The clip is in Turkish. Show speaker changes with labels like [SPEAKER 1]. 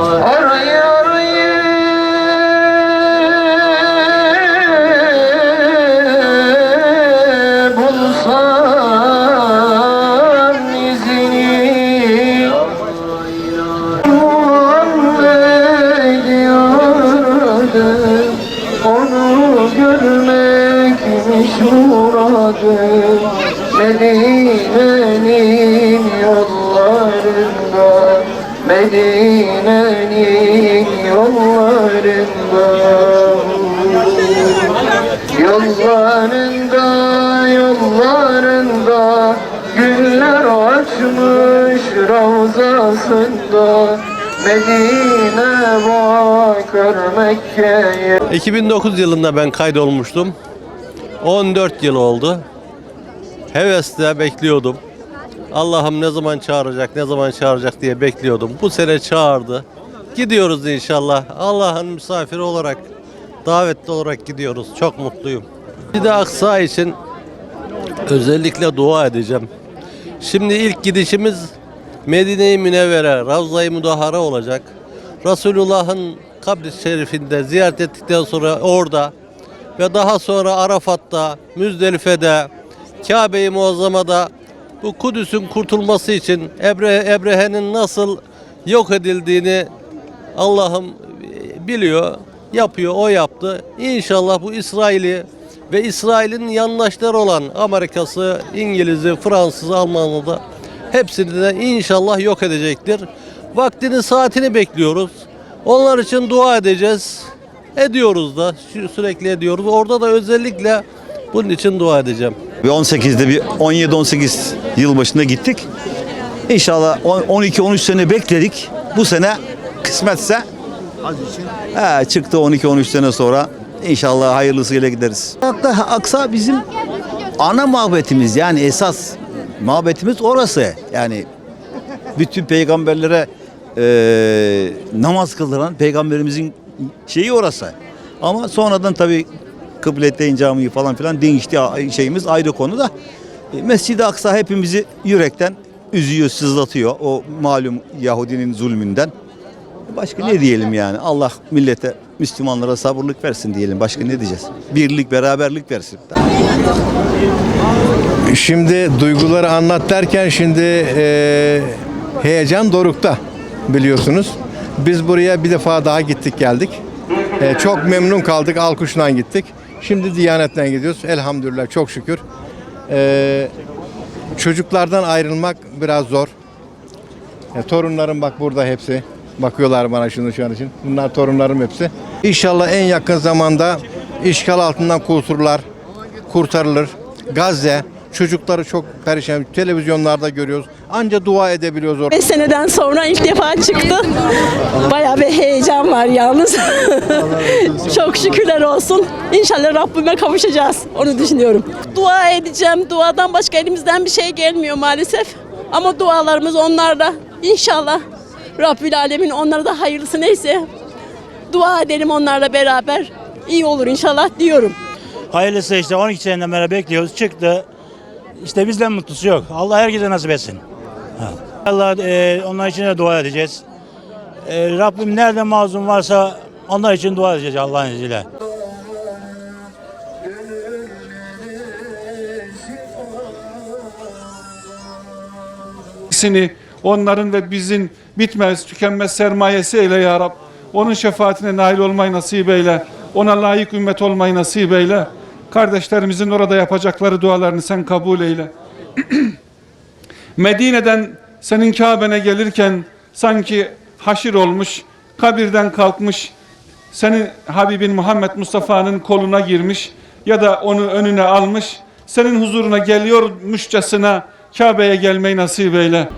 [SPEAKER 1] Arayı arayı bulsam izini Muhammed yaradım, onu görmekmiş muradım. Medine'nin yollarında, Medine'nin yollarında, yollarında, yollarında güller açmış ravzasında. Medine bakar Mekke'ye.
[SPEAKER 2] 2009 yılında ben kaydolmuştum. 14 yıl oldu. Hevesle bekliyordum. Allah'ım ne zaman çağıracak, ne zaman çağıracak diye bekliyordum. Bu sene çağırdı. Gidiyoruz inşallah. Allah'ın misafiri olarak, davetli olarak gidiyoruz. Çok mutluyum. Bir de Aksa için özellikle dua edeceğim. Şimdi ilk gidişimiz Medine-i Münevvere, Ravza-i Mudahhara olacak. Resulullah'ın kabri şerifinde ziyaret ettikten sonra orada ve daha sonra Arafat'ta, Müzdelife'de, Kabe-i Muazzama'da bu Kudüs'ün kurtulması için Ebrehe'nin nasıl yok edildiğini Allah'ım biliyor, yapıyor, o yaptı. İnşallah bu İsrail'i ve İsrail'in yandaşları olan Amerika'sı, İngiliz'i, Fransız'ı, Alman'ı da hepsini de inşallah yok edecektir. Vaktini, saatini bekliyoruz. Onlar için dua edeceğiz. Ediyoruz da, sürekli ediyoruz. Orada da özellikle bunun için dua edeceğim.
[SPEAKER 3] 18'de bir 17-18 yıl başında gittik. İnşallah 12-13 sene bekledik. Bu sene kısmetse çıktı 12-13 sene sonra. İnşallah hayırlısıyla gideriz. Aksa bizim ana mabetimiz, yani esas mabetimiz orası. Yani bütün peygamberlere namaz kıldıran peygamberimizin şeyi orası. Ama sonradan tabii Kıbletteyn Camii falan filan değişti, şeyimiz ayrı konu da. Mescid-i Aksa hepimizi yürekten üzüyor, sızlatıyor. O malum Yahudinin zulmünden. Başka ne diyelim yani? Allah millete, Müslümanlara sabırlık versin diyelim. Başka ne diyeceğiz? Birlik, beraberlik versin.
[SPEAKER 4] Şimdi duyguları anlat derken şimdi heyecan dorukta, biliyorsunuz. Biz buraya bir defa daha gittik geldik. Çok memnun kaldık, alkışla gittik. Şimdi Diyanet'ten gidiyoruz. Elhamdülillah, çok şükür. Çocuklardan ayrılmak biraz zor. Torunlarım bak burada hepsi. Bakıyorlar bana şu an için. Bunlar torunlarım hepsi. İnşallah en yakın zamanda işgal altından kurtarılır. Gazze çocukları çok perişan. Televizyonlarda görüyoruz. Anca dua edebiliyoruz orada.
[SPEAKER 5] 5 seneden sonra ilk defa çıktı. Bayağı bir heyecan var yalnız. Çok şükürler olsun. İnşallah Rabbime kavuşacağız. Onu düşünüyorum. Dua edeceğim. Duadan başka elimizden bir şey gelmiyor maalesef. Ama dualarımız onlarla. İnşallah Rabbül Alemin onlara da hayırlısı neyse. Dua edelim onlarla beraber. İyi olur inşallah diyorum.
[SPEAKER 6] Hayırlısı işte 12 seneden beri bekliyoruz. Çıktı. İşte bizden mutlusu yok. Allah herkese nasip etsin. Allah onlar için de dua edeceğiz. Rabbim nerede mazlum varsa onlar için dua edeceğiz Allah'ın izniyle.
[SPEAKER 7] Onların ve bizim bitmez, tükenmez sermayesi eyle ya Rab. Onun şefaatine nail olmayı nasip eyle. Ona layık ümmet olmayı nasip eyle. Kardeşlerimizin orada yapacakları dualarını sen kabul eyle. Medine'den senin Kabe'ne gelirken sanki haşir olmuş, kabirden kalkmış, senin Habibin Muhammed Mustafa'nın koluna girmiş ya da onu önüne almış, senin huzuruna geliyormuşçasına Kabe'ye gelmeyi nasip eyle.